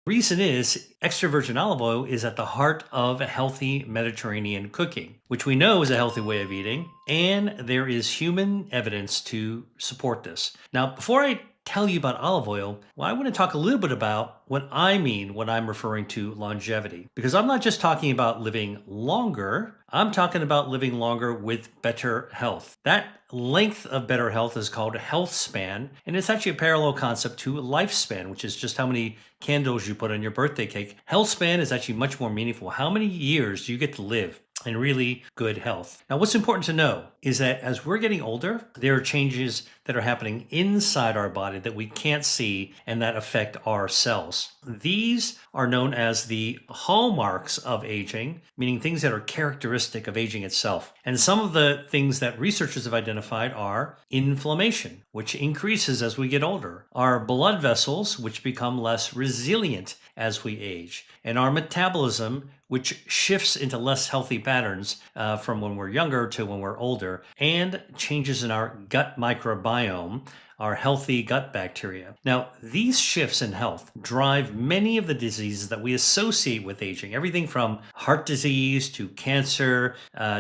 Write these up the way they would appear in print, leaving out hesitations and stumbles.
Reason is extra virgin olive oil is at the heart of healthy Mediterranean cooking, which we know is a healthy way of eating, and there is human evidence to support this. Now, before I tell you about olive oil, well, I want to talk a little bit about what I mean when I'm referring to longevity, because I'm not just talking about living longer, I'm talking about living longer with better health. That length of better health is called health span, and it's actually a parallel concept to lifespan, which is just how many candles you put on your birthday cake. Health span is actually much more meaningful. How many years do you get to live in really good health? Now, what's important to know is that as we're getting older, there are changes that are happening inside our body that we can't see and that affect our cells. These are known as the hallmarks of aging, meaning things that are characteristic of aging itself. And some of the things that researchers have identified are inflammation, which increases as we get older, our blood vessels, which become less resilient as we age, and our metabolism, which shifts into less healthy patterns from when we're younger to when we're older, and changes in our gut microbiome, our healthy gut bacteria. Now, these shifts in health drive many of the diseases that we associate with aging, everything from heart disease to cancer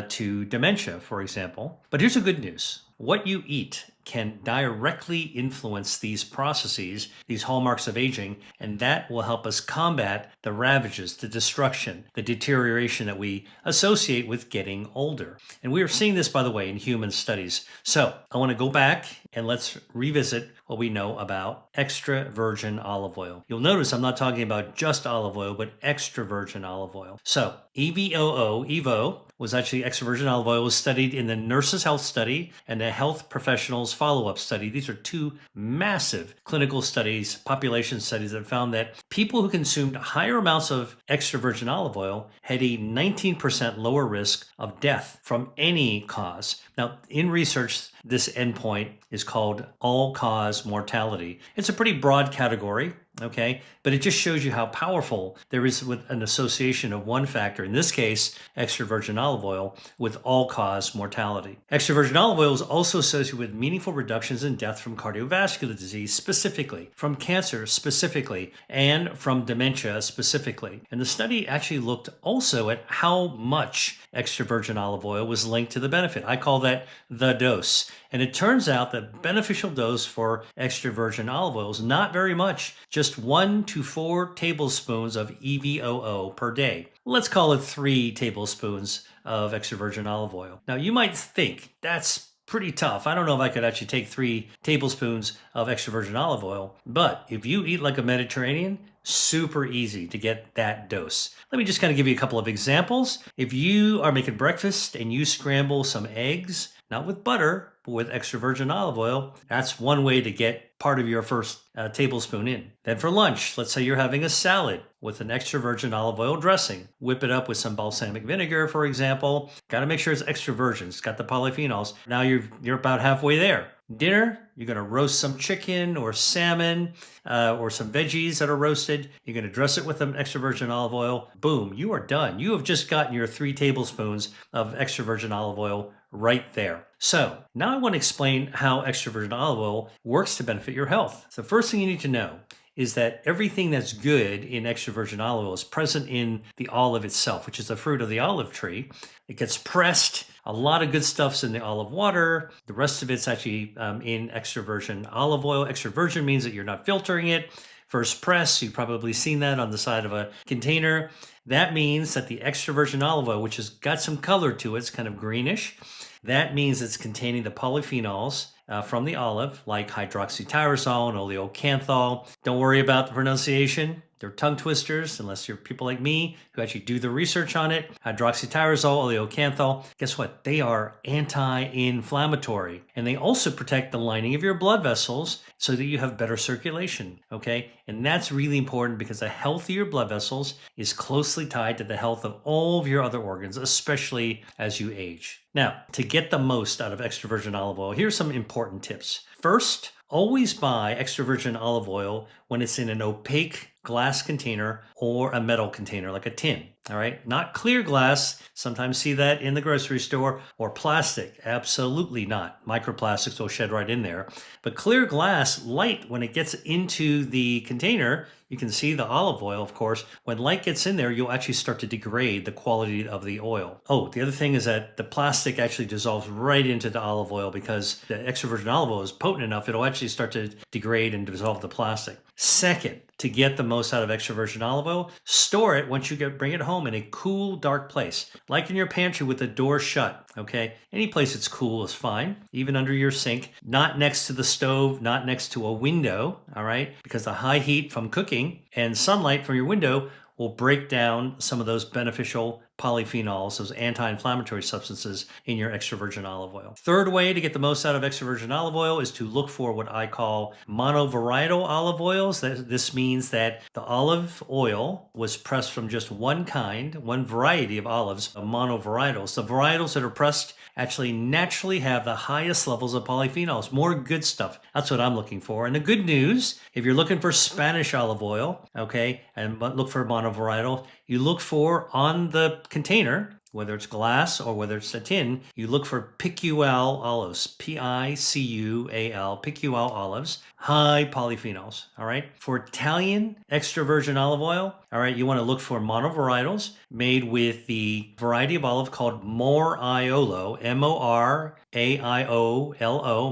to dementia, for example. But here's the good news. What you eat can directly influence these processes, these hallmarks of aging, and that will help us combat the ravages, the destruction, the deterioration that we associate with getting older. And we are seeing this, by the way, in human studies. So I want to go back and let's revisit what we know about extra virgin olive oil. You'll notice I'm not talking about just olive oil, but extra virgin olive oil. So EVO, was actually extra virgin olive oil, was studied in the Nurses' Health Study and the Health Professionals Follow-Up Study. These are two massive clinical studies, population studies that found that people who consumed higher amounts of extra virgin olive oil had a 19% lower risk of death from any cause. Now, in research, this endpoint is called all-cause mortality. It's a pretty broad category, okay? But it just shows you how powerful there is with an association of one factor, in this case, extra virgin olive oil, with all-cause mortality. Extra virgin olive oil is also associated with meaningful reductions in death from cardiovascular disease specifically, from cancer specifically, and from dementia specifically. And the study actually looked also at how much extra virgin olive oil was linked to the benefit. I call that the dose. And it turns out that beneficial dose for extra virgin olive oil is not very much, just 1 to 4 tablespoons of EVOO per day. Let's call it 3 tablespoons of extra virgin olive oil. Now, you might think that's pretty tough. I don't know if I could actually take 3 tablespoons of extra virgin olive oil, but if you eat like a Mediterranean, super easy to get that dose. Let me just kind of give you a couple of examples. If you are making breakfast and you scramble some eggs, not with butter, but with extra virgin olive oil, that's one way to get part of your first tablespoon in. Then for lunch, let's say you're having a salad with an extra virgin olive oil dressing. Whip it up with some balsamic vinegar, for example. Got to make sure it's extra virgin. It's got the polyphenols. Now you're about halfway there. Dinner, you're going to roast some chicken or salmon or some veggies that are roasted. You're going to dress it with some extra virgin olive oil. Boom, you are done. You have just gotten your 3 tablespoons of extra virgin olive oil right there. So now I want to explain how extra virgin olive oil works to benefit your health. So the first thing you need to know is that everything that's good in extra virgin olive oil is present in the olive itself, which is the fruit of the olive tree. It gets pressed. A lot of good stuff's in the olive water. The rest of it's actually in extra virgin olive oil. Extra virgin means that you're not filtering it. First press, you've probably seen that on the side of a container. That means that the extra virgin olive oil, which has got some color to it, it's kind of greenish. That means it's containing the polyphenols from the olive, like hydroxytyrosol and oleocanthal. Don't worry about the pronunciation. They're tongue twisters, unless you're people like me who actually do the research on it. Hydroxytyrosol, oleocanthal, guess what? They are anti-inflammatory. And they also protect the lining of your blood vessels so that you have better circulation, okay? And that's really important because the health of your blood vessels is closely tied to the health of all of your other organs, especially as you age. Now, to get the most out of extra virgin olive oil, here's some important tips. First, always buy extra virgin olive oil when it's in an opaque glass container or a metal container like a tin, all right? Not clear glass. Sometimes see that in the grocery store, or plastic. Absolutely not. Microplastics will shed right in there. But clear glass, light, when it gets into the container, you can see the olive oil, of course, when light gets in there, you'll actually start to degrade the quality of the oil. Oh, the other thing is that the plastic actually dissolves right into the olive oil because the extra virgin olive oil is potent enough, it'll actually start to degrade and dissolve the plastic. Second, to get the most out of extra virgin olive oil, store it once you bring it home in a cool, dark place, like in your pantry with the door shut. Okay, any place that's cool is fine, even under your sink, not next to the stove, not next to a window. All right, because the high heat from cooking and sunlight from your window will break down some of those beneficial polyphenols, those anti-inflammatory substances in your extra virgin olive oil. Third way to get the most out of extra virgin olive oil is to look for what I call monovarietal olive oils. This means that the olive oil was pressed from just one kind, one variety of olives, monovarietals. The varietals that are pressed actually naturally have the highest levels of polyphenols, more good stuff. That's what I'm looking for. And the good news, if you're looking for Spanish olive oil, okay, and look for monovarietal, you look for on the container, whether it's glass or whether it's a tin, you look for Picual olives, Picual, Picual olives, high polyphenols, all right? For Italian extra virgin olive oil, all right, you want to look for monovarietals made with the variety of olive called Moraiolo, Moraiolo,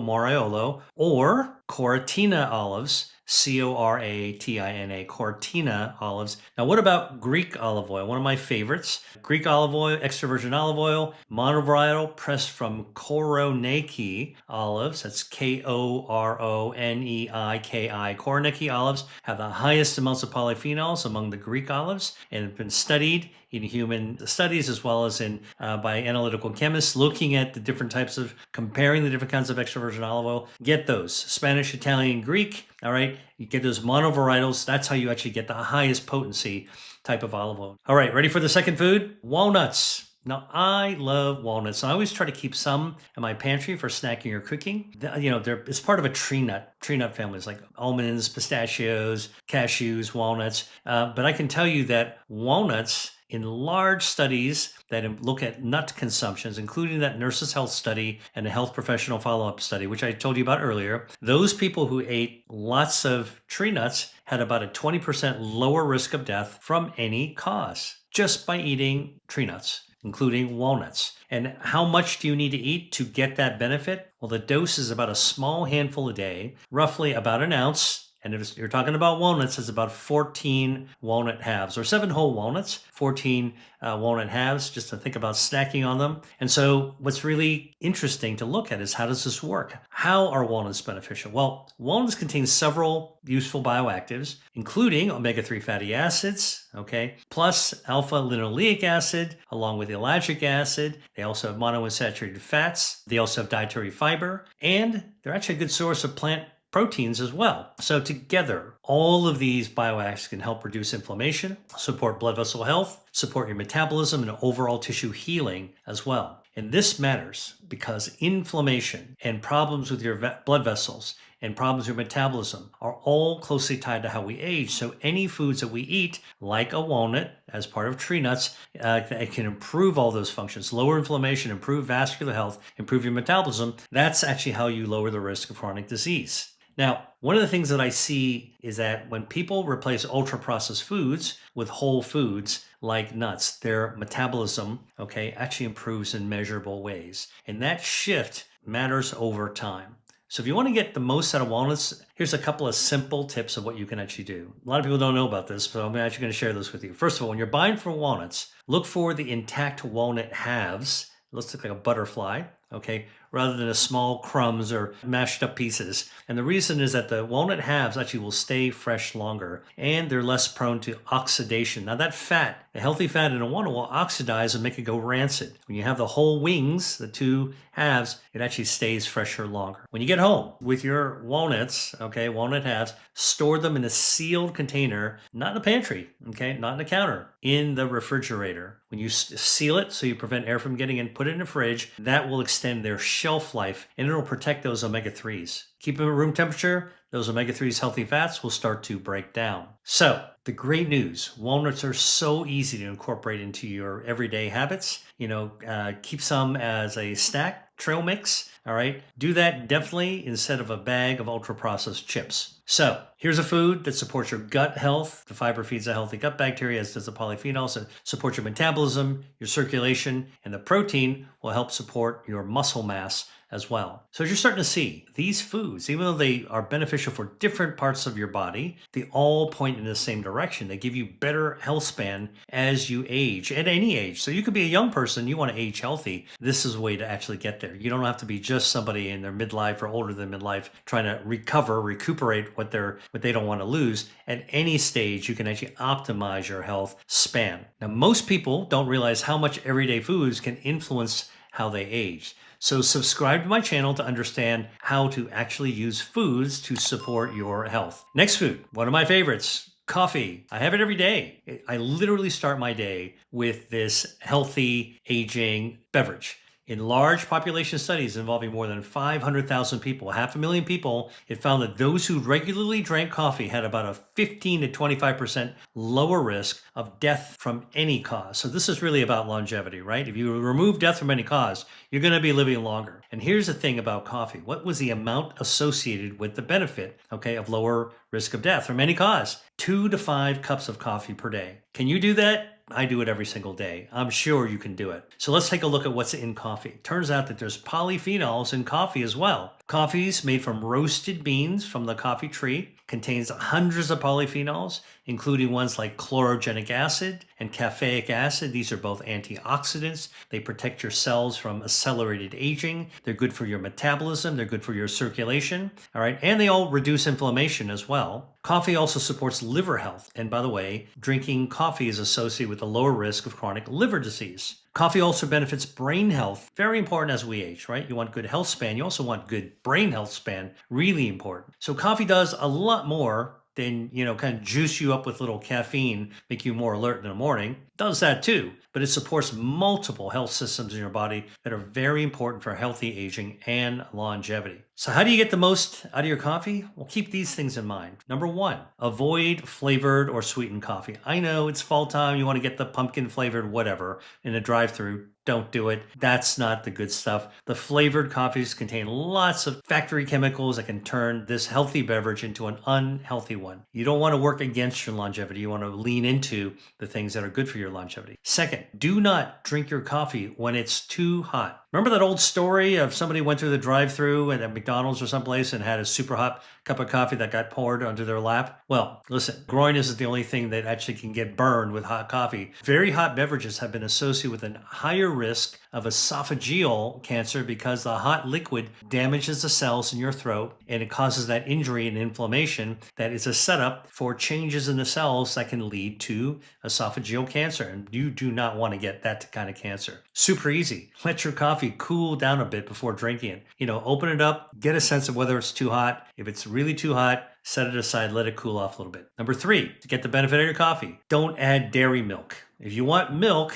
Moraiolo, or Coratina olives, Coratina, Coratina olives. Now, what about Greek olive oil? One of my favorites. Greek olive oil, extra virgin olive oil, monovarietal, pressed from Koroneiki olives. That's Koroneiki. Koroneiki olives have the highest amounts of polyphenols among the Greek olives and have been studied in human studies as well as in by analytical chemists looking at the different types of comparing the different kinds of extra virgin olive oil. Get those Spanish, Italian, Greek. All right, you get those monovarietals. That's how you actually get the highest potency type of olive oil. All right, ready for the second food? Walnuts. Now, I love walnuts. I always try to keep some in my pantry for snacking or cooking. It's part of a tree nut family. It's like almonds, pistachios, cashews, walnuts. But I can tell you that walnuts in large studies that look at nut consumptions, including that Nurses Health study and the health professional follow-up study, which I told you about earlier, those people who ate lots of tree nuts had about a 20% lower risk of death from any cause just by eating tree nuts, including walnuts. And how much do you need to eat to get that benefit? Well, the dose is about a small handful a day, roughly about an ounce. And if you're talking about walnuts, it's about 14 walnut halves or 7 whole walnuts, 14 walnut halves, just to think about snacking on them. And so what's really interesting to look at is how does this work? How are walnuts beneficial? Well, walnuts contain several useful bioactives, including omega-3 fatty acids, okay, plus alpha-linoleic acid, along with ellagic acid. They also have monounsaturated fats. They also have dietary fiber, and they're actually a good source of plant proteins as well. So together, all of these bioactives can help reduce inflammation, support blood vessel health, support your metabolism and overall tissue healing as well. And this matters because inflammation and problems with your blood vessels and problems with your metabolism are all closely tied to how we age. So any foods that we eat, like a walnut as part of tree nuts, it can improve all those functions, lower inflammation, improve vascular health, improve your metabolism. That's actually how you lower the risk of chronic disease. Now, one of the things that I see is that when people replace ultra-processed foods with whole foods like nuts, their metabolism, okay, actually improves in measurable ways. And that shift matters over time. So if you want to get the most out of walnuts, here's a couple of simple tips of what you can actually do. A lot of people don't know about this, but I'm actually going to share this with you. First of all, when you're buying for walnuts, look for the intact walnut halves. It looks like a butterfly, okay, rather than a small crumbs or mashed up pieces. And the reason is that the walnut halves actually will stay fresh longer and they're less prone to oxidation. Now that fat, the healthy fat in a walnut will oxidize and make it go rancid. When you have the whole wings, the two halves, it actually stays fresher longer. When you get home with your walnuts, okay, walnut halves, store them in a sealed container, not in the pantry, okay, not in the counter, in the refrigerator. When you seal it so you prevent air from getting in, put it in the fridge, that will extend their shelf life and it'll protect those omega-3s. Keep them at room temperature, those omega-3s healthy fats will start to break down. So the great news, walnuts are so easy to incorporate into your everyday habits. Keep some as a snack, trail mix. All right. Do that definitely instead of a bag of ultra processed chips. So here's a food that supports your gut health. The fiber feeds a healthy gut bacteria, as does the polyphenols, and supports your metabolism, your circulation, and the protein will help support your muscle mass as well. So as you're starting to see, these foods, even though they are beneficial for different parts of your body, they all point in the same direction. They give you better health span as you age, at any age. So you could be a young person, you want to age healthy. This is a way to actually get there. You don't have to be just somebody in their midlife or older than midlife trying to recuperate what they don't want to lose. At any stage, you can actually optimize your health span. Now, most people don't realize how much everyday foods can influence how they age. So subscribe to my channel to understand how to actually use foods to support your health. Next food, one of my favorites, coffee. I have it every day. I literally start my day with this healthy aging beverage. In large population studies involving more than 500,000 people, 500,000 people, it found that those who regularly drank coffee had about a 15 to 25% lower risk of death from any cause. So this is really about longevity, right? If you remove death from any cause, you're going to be living longer. And here's the thing about coffee. What was the amount associated with the benefit, of lower risk of death from any cause? 2 to 5 cups of coffee per day. Can you do that? I do it every single day. I'm sure you can do it. So let's take a look at what's in coffee. Turns out that there's polyphenols in coffee as well. Coffee's made from roasted beans from the coffee tree, contains hundreds of polyphenols, including ones like chlorogenic acid and caffeic acid. These are both antioxidants. They protect your cells from accelerated aging. They're good for your metabolism. They're good for your circulation. All right. And they all reduce inflammation as well. Coffee also supports liver health. And by the way, drinking coffee is associated with a lower risk of chronic liver disease. Coffee also benefits brain health. Very important as we age, right? You want good health span. You also want good brain health span. Really important. So coffee does a lot more than, kind of juice you up with little caffeine, make you more alert in the morning. Does that too, but it supports multiple health systems in your body that are very important for healthy aging and longevity. So how do you get the most out of your coffee? Well, keep these things in mind. Number one, avoid flavored or sweetened coffee. I know it's fall time. You want to get the pumpkin flavored whatever in a drive-through. Don't do it. That's not the good stuff. The flavored coffees contain lots of factory chemicals that can turn this healthy beverage into an unhealthy one. You don't want to work against your longevity. You want to lean into the things that are good for your longevity. Second, do not drink your coffee when it's too hot. Remember that old story of somebody went through the drive-through at McDonald's or someplace and had a super hot cup of coffee that got poured onto their lap? Well, listen, groin isn't the only thing that actually can get burned with hot coffee. Very hot beverages have been associated with a higher risk of esophageal cancer because the hot liquid damages the cells in your throat and it causes that injury and inflammation that is a setup for changes in the cells that can lead to esophageal cancer. And you do not want to get that kind of cancer. Super easy. Let your coffee cool down a bit before drinking it. Open it up, get a sense of whether it's too hot. If it's really too hot, set it aside, let it cool off a little bit. Number three, to get the benefit of your coffee, don't add dairy milk. If you want milk,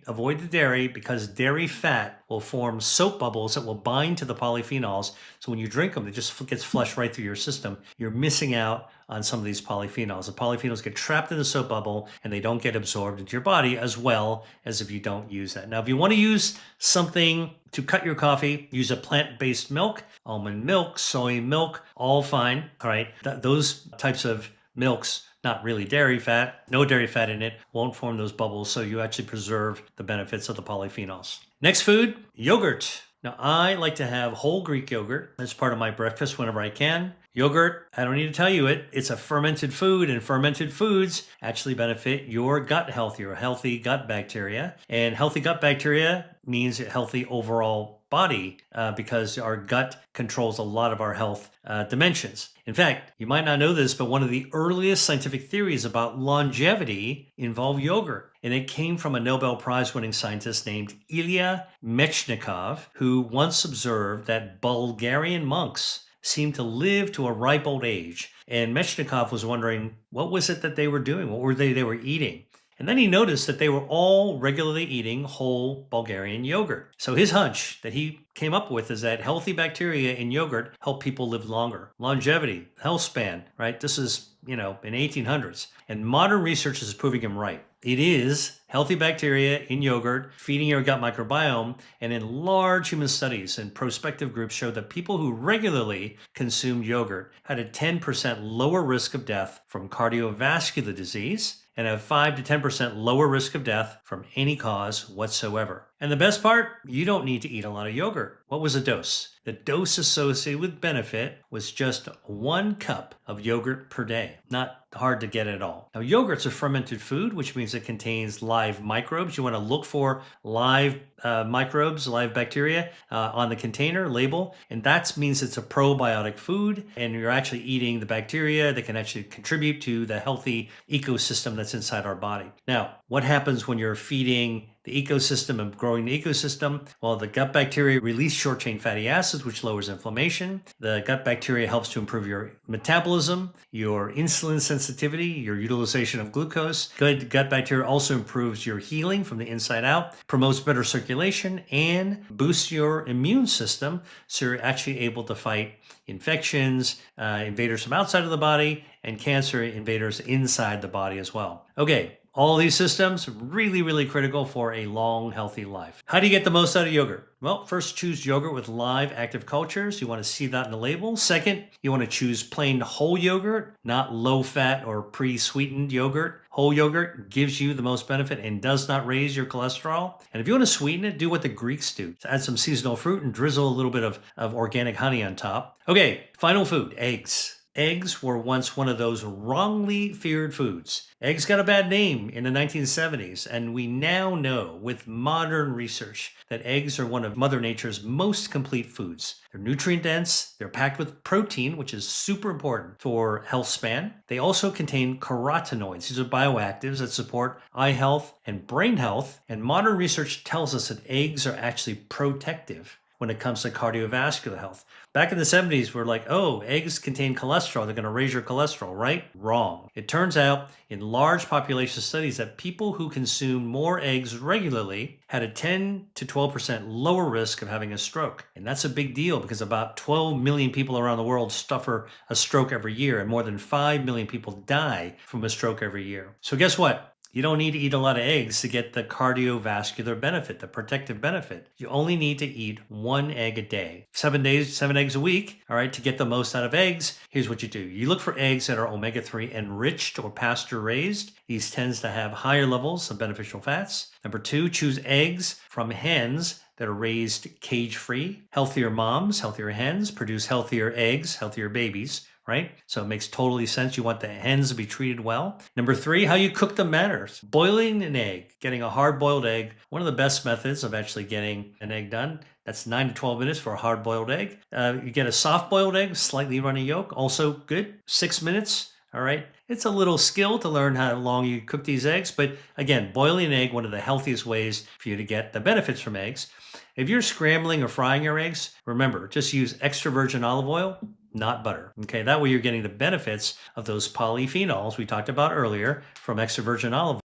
avoid the dairy because dairy fat will form soap bubbles that will bind to the polyphenols. So when you drink them, it just gets flushed right through your system. You're missing out on some of these polyphenols. The polyphenols get trapped in the soap bubble and they don't get absorbed into your body as well as if you don't use that. Now, if you want to use something to cut your coffee, use a plant-based milk, almond milk, soy milk, all fine. All right, those types of milks, not really dairy fat, no dairy fat in it, won't form those bubbles, so you actually preserve the benefits of the polyphenols. Next food, yogurt. Now, I like to have whole Greek yogurt as part of my breakfast whenever I can. Yogurt, I don't need to tell you it, it's a fermented food, and fermented foods actually benefit your gut health, your healthy gut bacteria. And healthy gut bacteria means a healthy overall body because our gut controls a lot of our health dimensions. In fact, you might not know this, but one of the earliest scientific theories about longevity involved yogurt. And it came from a Nobel Prize-winning scientist named Ilya Mechnikov, who once observed that Bulgarian monks seemed to live to a ripe old age. And Mechnikov was wondering, what was it that they were doing? What were they were eating? And then he noticed that they were all regularly eating whole Bulgarian yogurt. So his hunch that he came up with is that healthy bacteria in yogurt help people live longer. Longevity, healthspan, right? This is, in 1800s. And modern research is proving him right. It is healthy bacteria in yogurt feeding your gut microbiome, and in large human studies and prospective groups showed that people who regularly consumed yogurt had a 10% lower risk of death from cardiovascular disease and a 5 to 10% lower risk of death from any cause whatsoever. And the best part, you don't need to eat a lot of yogurt. What was the dose? The dose associated with benefit was just 1 cup of yogurt per day. Not hard to get at all. Now, yogurt's a fermented food, which means it contains live microbes. You want to look for live microbes, live bacteria on the container label, and that means it's a probiotic food, and you're actually eating the bacteria that can actually contribute to the healthy ecosystem that's inside our body. Now, what happens when you're feeding the ecosystem and growing the ecosystem? Well, the gut bacteria release short-chain fatty acids, which lowers inflammation. The gut bacteria helps to improve your metabolism, your insulin sensitivity, your utilization of glucose. Good gut bacteria also improves your healing from the inside out, promotes better circulation, and boosts your immune system, so you're actually able to fight infections, invaders from outside of the body, and cancer invaders inside the body as well. Okay. All these systems really, really critical for a long, healthy life. How do you get the most out of yogurt? Well, first, choose yogurt with live active cultures. You want to see that in the label. Second, you want to choose plain whole yogurt, not low-fat or pre-sweetened yogurt. Whole yogurt gives you the most benefit and does not raise your cholesterol. And if you want to sweeten it, do what the Greeks do. Add some seasonal fruit and drizzle a little bit of organic honey on top. Okay, final food, eggs. Eggs were once one of those wrongly feared foods. Eggs got a bad name in the 1970s, and we now know with modern research that eggs are one of Mother Nature's most complete foods. They're nutrient dense, they're packed with protein, which is super important for health span. They also contain carotenoids. These are bioactives that support eye health and brain health, and modern research tells us that eggs are actually protective when it comes to cardiovascular health. Back in the 70s, we're like, oh, eggs contain cholesterol. They're going to raise your cholesterol, right? Wrong. It turns out in large population studies that people who consume more eggs regularly had a 10 to 12% lower risk of having a stroke. And that's a big deal because about 12 million people around the world suffer a stroke every year, and more than 5 million people die from a stroke every year. So guess what? You don't need to eat a lot of eggs to get the cardiovascular benefit, the protective benefit. You only need to eat 1 egg a day. 7 eggs a week, all right, to get the most out of eggs. Here's what you do. You look for eggs that are omega-3 enriched or pasture-raised. These tends to have higher levels of beneficial fats. Number 2, choose eggs from hens that are raised cage-free. Healthier moms, healthier hens produce healthier eggs, healthier babies, right? So it makes totally sense. You want the hens to be treated well. Number 3, how you cook them matters. Boiling an egg, getting a hard-boiled egg, one of the best methods of actually getting an egg done. That's 9 to 12 minutes for a hard-boiled egg. You get a soft-boiled egg, slightly runny yolk, also good, 6 minutes. All right. It's a little skill to learn how long you cook these eggs. But again, boiling an egg, one of the healthiest ways for you to get the benefits from eggs. If you're scrambling or frying your eggs, remember, just use extra virgin olive oil, not butter. Okay. That way you're getting the benefits of those polyphenols we talked about earlier from extra virgin olive oil.